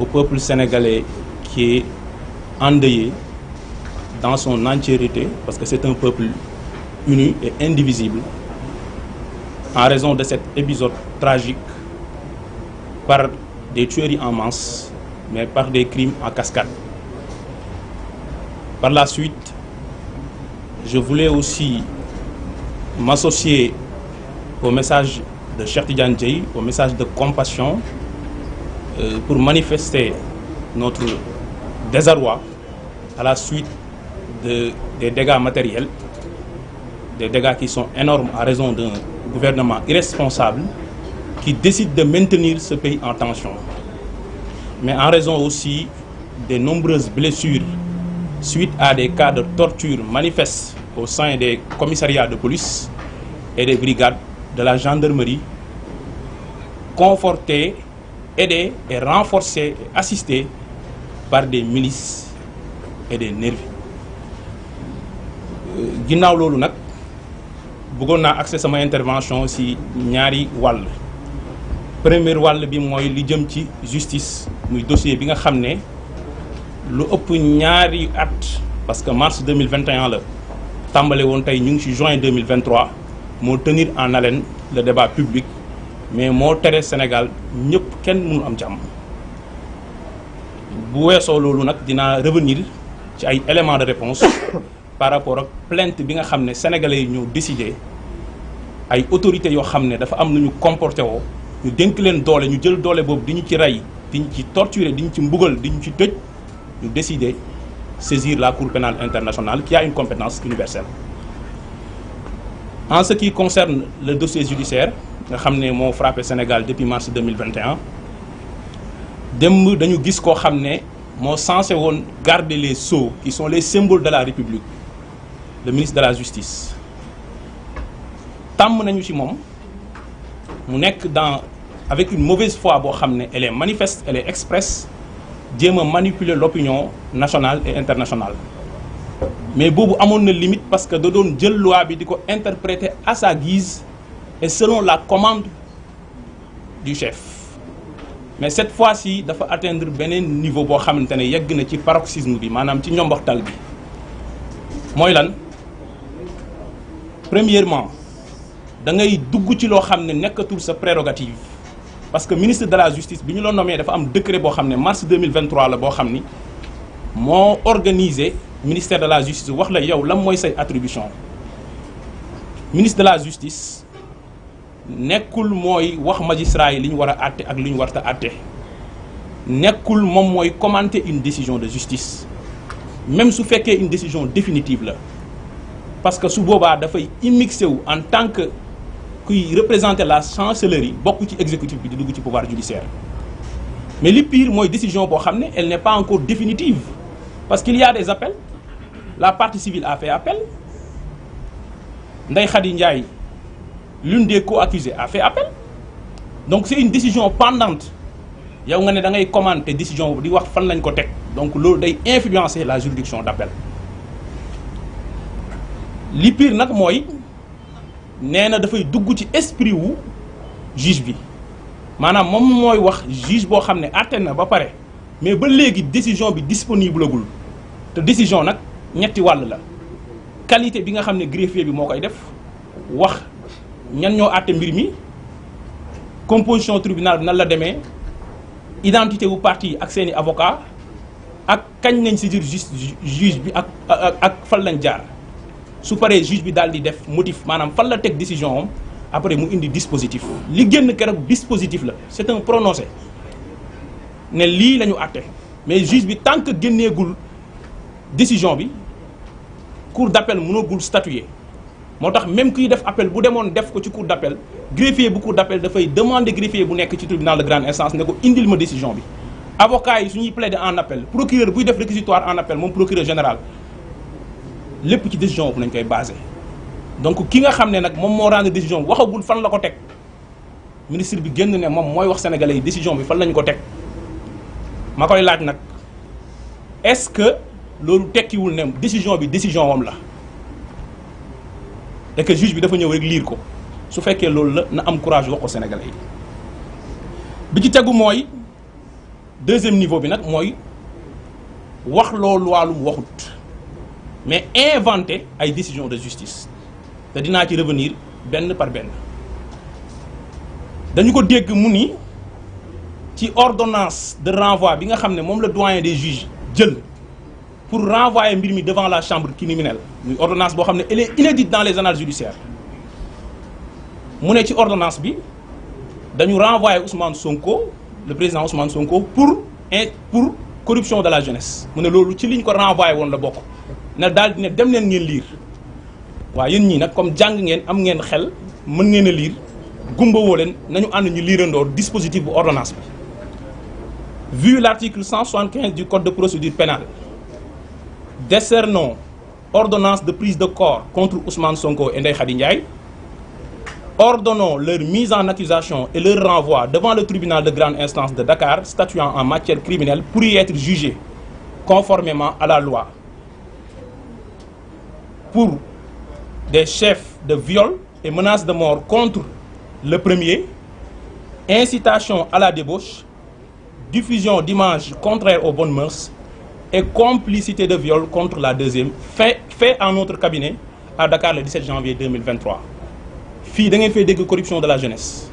au peuple sénégalais qui est endeuillé dans son entièreté, parce que c'est un peuple uni et indivisible, en raison de cet épisode tragique, par des tueries en masse, mais par des crimes en cascade. Par la suite, je voulais aussi m'associer au message de Cheikh Tidiane Dièye, au message de compassion, pour manifester notre désarroi à la suite des dégâts matériels, des dégâts qui sont énormes à raison d'un gouvernement irresponsable qui décide de maintenir ce pays en tension, mais en raison aussi des nombreuses blessures suite à des cas de torture manifestes au sein des commissariats de police et des brigades de la gendarmerie, confortés, aidés et renforcés et assistés par des milices et des nervis. Ginnaaw loolu nag bëggoon naa accès sama intervention ci ñaari wàll. Premier wàll bi mooy li jëm ci justice, muy dossier bi nga xam ne lu ëpp ñaari at, parce que mars 2021 la tàmbale woon, tey ñu ngi ci juin 2023, moo tenir en haleine le débat public, mais moo tere Sénégal ñëpp kenn mënu am jàmm. Bu weesoo loolu nag dinaa revenir ci ay éléments de réponse par rapport ak plainte bi nga xam ne sénégalais yi ñoo décidé, ay autorités yoo xam ne dafa am lu ñu comporté woo, ñu dénk leen doole, ñu jël doole boobu di ñu ci rey, di ñu ci torturer, di ñu ci mbugal, di ñu ci tëj, ñu décidé saisir la Cour pénale internationale qui a une compétence universelle. En ce qui concerne le dossier judiciaire nga xam ne moo frappé Sénégal depuis mars 2021, démb dañu gis koo xam ne moo censé woon garder les sceaux qui sont les symboles de la République, le ministre de la Justice. Tàmm nañu ci moom mu nekk avec une mauvaise foi boo xam ne elle est manifeste, elle est expresse, jéem a manipuler l'opinion nationale et internationale. Mais boobu amoon na limite parce que da doon jël loi bi di ko interpréter à sa guise et selon la commande du chef. Mais cette fois-ci dafa atteindre beneen niveau boo xamante ne yegg na ci paroxysme bi, maanaam ci ñomboxtal bi. Mooy lan? Premièrement, da ngay dugg ci loo xam ne nekkatul sa prérogative, parce que ministre de la justice bi ñu la nommé dafa am décret boo xam ne mars 2023 la boo xam ni moo organisé ministère de la justice wax la yow lan mooy say attribution. Ministre de la justice nekkul mooy wax magistrat yi li ñu war a àtte ak li ñu warta àtte, nekkul moom mooy commenter une décision de justice, même su fekkee une décision définitive la, parce que su boobaa dafay immixé wu en tant que kuy représenter la chancellerie, bokk ci exécutif bi di dugg ci pouvoir judiciaire. Mais li pire mooy décision boo xam ne elle n'est pas encore définitive, parce qu'il y a des appels. La partie civile a fait appel. Ndeye Khady Ndiaye, l'une des co-accusées, a fait appel. Donc c'est une décision pendante. yow nga ne da ngay commenter décision di wax fan lañ ko teg, donc loolu day influencer la juridiction d'appel. Li pire nag mooy nee na dafay dugg ci esprit wu juge bi, maanaam moom mooy wax juge boo xam ne àtte na ba pare, mais ba léegi décision bi disponible gul. te décision nag ñetti wàll la: qualité bi nga xam ne greffier bi moo koy def, wax ñan ñoo àtte mbir mi, composition tribunal bi nan la demee, identité wu partie ak seeni avocat, ak kañ nañ saisir juge bi ak fan lañ jaar. Su paree juge bi daal di def motif, maanaam fan la teg décision am, après mu indi dispositif. Li génn keroog dispositif la, c'est un prononcé ne lii la ñu àtte, mais juge bi tant que génneegul décision bi, cour d'appel mënagul statuer. moo tax même kuy def appel bu demoon def ko ci cour d'appel, greffier bu cour d'appel dafay demander greffier bu nekk ci tribunal de grande instance ne ko indil ma décision bi. Avocat yi su ñuy plaider en appel, procureur buy def réquisitoire en appel, moom procureur général, lépp ci décision bu nañ koy basé. Donc ki nga xam ne nag moom moo rendre décision waxagul fan la ko teg, ministre bi génn ne moom mooy wax sénégalais yi décision bi fan lañ ko teg. Ma koy laaj nag, est-ce que loolu tekkiwul ne décision bi décision moom la, et que juge bi dafa ñëw rek lire ko? Su fekkee loolu la, na am courage wax ko sénégalais yi. Bi ci tegu mooy deuxième niveau bi nag mooy wax loolu wàllum waxut mais inventer ay décisions de justice te dinaa ci revenir benn par benn. dañu ko dégg mu ni ci ordonnance de renvoi bi nga xam ne moom la doyen des juges jël pour renvoyer mbir mi devant la chambre criminelle muy ordonnance boo xam ne elle est inédite dans les annales judiciaires mu ne ci ordonnance bi dañu renvoyer Ousmane Sonko le président Ousmane Sonko pour corruption de la jeunesse mu ne loolu ci liñ ko renvoyer woon la bokk na daal di ne dem leen ngeen lire waaw yéen ñii nag comme jàng ngeen am ngeen xel mën ngeen a lire gumba woo leen nañu ànd ñu liirandoo dispositif bu ordonnance bi. Vu l'article 175 du code de procédure pénale décernons ordonnance de prise de corps contre Ousmane Sonko et Ndeye Khady Ndiaye, ordonnons leur mise en accusation et leur renvoi devant le tribunal de grande instance de Dakar statuant en matière criminelle pour y être jugés conformément à la loi pour des chefs de viol et menaces de mort contre le premier, incitation à la débauche, diffusion d'images contraires aux bonnes mœurs et complicité de viol contre la deuxième, fait en notre cabinet à Dakar le 17 janvier 2023. fii da ngeen fay dégg corruption de la jeunesse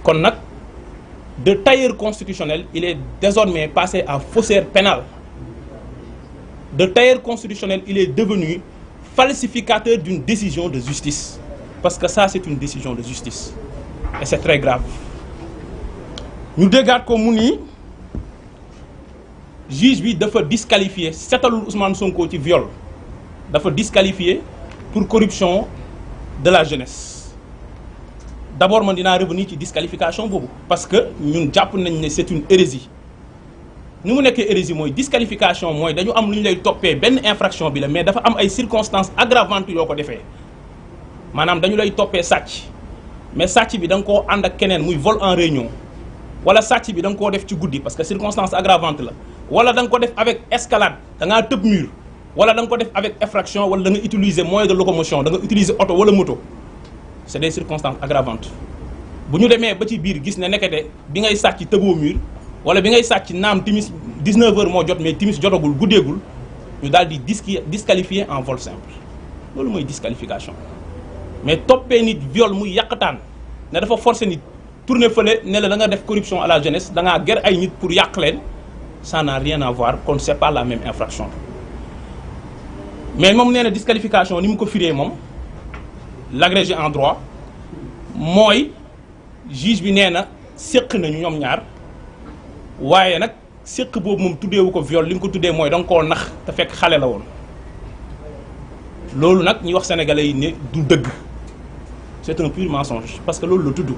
kon nag de tailleur constitutionnel il est désormais passé à faussaire pénal. De tailleur constitutionnel il est devenu falsificateur d'une décision de justice parce que ça c'est une décision de justice et c'est très grave. ñu déggaat ko mu ni juge bi dafa disqualifier setalul Ousmane Sonko ci viol dafa disqualifier pour corruption de la jeunesse. D'abord man dinaa revenir ci disqualification boobu parce que ñun jàpp nañ ne c'est une hérésie. ni mu nekkee hérésie mooy disqualification mooy dañu am lu ñu lay toppee benn infraction bi la mais dafa am ay circonstances aggravantes yoo ko defee maanaam dañu lay toppee sàcc mais sàcc bi da nga koo ànd ak keneen muy vol en réunion wala sàcc bi da nga koo def ci guddi parce que circonstance aggravante la wala da nga ko def avec escalade da ngaa tëb mur wala da nga ko def avec effraction wala da nga utiliser moyen de locomotion da nga utiliser oto wala moto c'est des circonstances aggravantes bu ñu demee ba ci biir gis ne nekkete bi ngay sàcc tëboo mur wala bi ngay sàcc naam timis 19h moo jot mais timis jotagul guddeegul ñu daal di disqualifier en vol simple loolu mooy disqualification mais toppee nit viol muy yàqtaan ne dafa forcer nit tourner fële ne la da nga def corruption à la jeunesse da ngaa ger ay nit pour yàq leen ça n'a rien à voir kon c'est pas la même infraction mais moom nee na disqualification ni mu ko firee moom l'agrégé en droit mooy juge bi nee na séq nañu ñoom ñaar waaye nag séq boobu moom tuddeewu ko viol li mu ko tuddee mooy da nga koo nax te fekk xale la woon loolu nag ñuy wax sénégalais yi ne du dëgg c'est un pur mensonge parce que loolu la tudd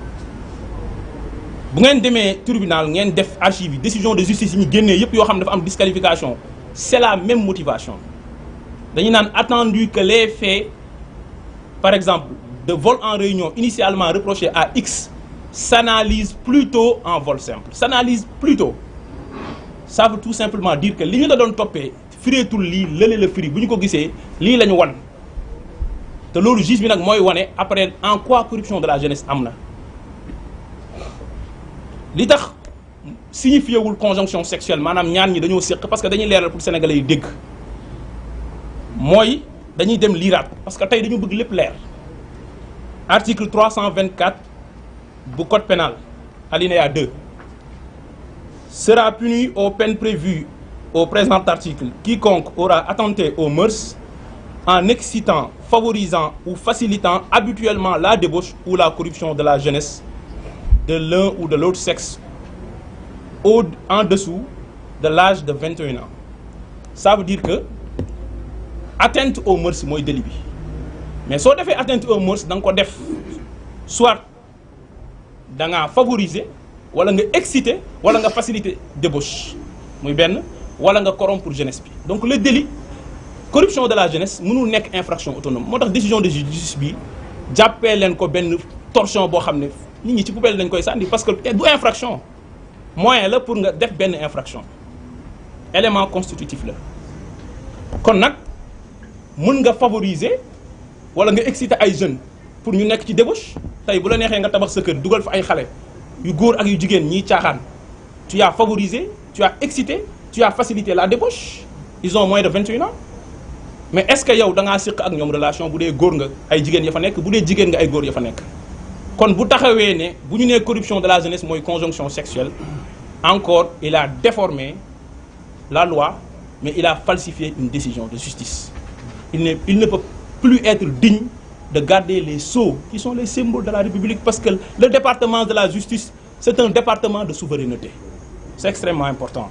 bu ngeen demee tribunal ngeen def archive yi décision de justice yi ñu génnee yépp yoo xam ne dafa am disqualification c'est la même motivation dañu naan attendu que les faits par exemple de vol en réunion initialement reproché à X s'analyse plutôt en vol simple s'analyse plutôt ça veut tout simplement dire que li ñu la doon toppee fireetul lii lële la firi bu ñu ko gisee lii la ñu wan te loolu juge bi nag mooy wane après en quoi corruption de la jeunesse am na li tax signifié wul conjonction sexuelle maanaam ñaan ñi dañoo séq parce que dañuy leeral pour sénégalais yi dégg mooy dañuy dem liiraat parce que tey dañu bëgg lépp leer article 324 bu code pénal alinéa 2 sera puni aux peines prévues au présent article quiconque aura attenté aux mœurs en excitant, favorisant ou facilitant habituellement la débauche ou la corruption de la jeunesse de l'un ou de l'autre sexe en dessous de l'âge de 21 ans. Ça veut dire que atteinte aux mœurs mooy délit bi mais soo defee atteinte aux mœurs da nga ko def soit da nga favoriser wala nga exciter wala nga faciliter débauche muy benn wala nga corrompre jeunesse bi donc le délit corruption de la jeunesse mënul nekk infraction autonome moo tax décision de justice bi jàppee leen ko benn torchon boo xam ne nit ñi ci poubelle dañ koy sànni parce que du infraction moyen la pour nga def benn infraction élément constitutif la kon nag mën nga favoriser wala nga exciter ay jeunes pour ñu nekk ci débauche tey bu la neexee nga tabax sa kër dugal fa ay xale yu góor ak yu jigéen ñiy caaxaan tu as favorisé, tu as excité, tu as facilité la débauche. Ils ont moins de 21 ans. Mais est-ce que yow da ngaa siq ak ñoom relation bu dee góor nga ay jigéen ya fa nekk bu dee jigéen nga ay góor ya fa nekk kon bu taxawee ne bu ñu nee corruption de la jeunesse mooy conjonction sexuelle encore il a déformé la loi mais il a falsifié une décision de justice. Il ne peut plus être digne de garder les sceaux qui sont les symboles de la République parce que le département de la justice c'est un département de souveraineté. C'est extrêmement important.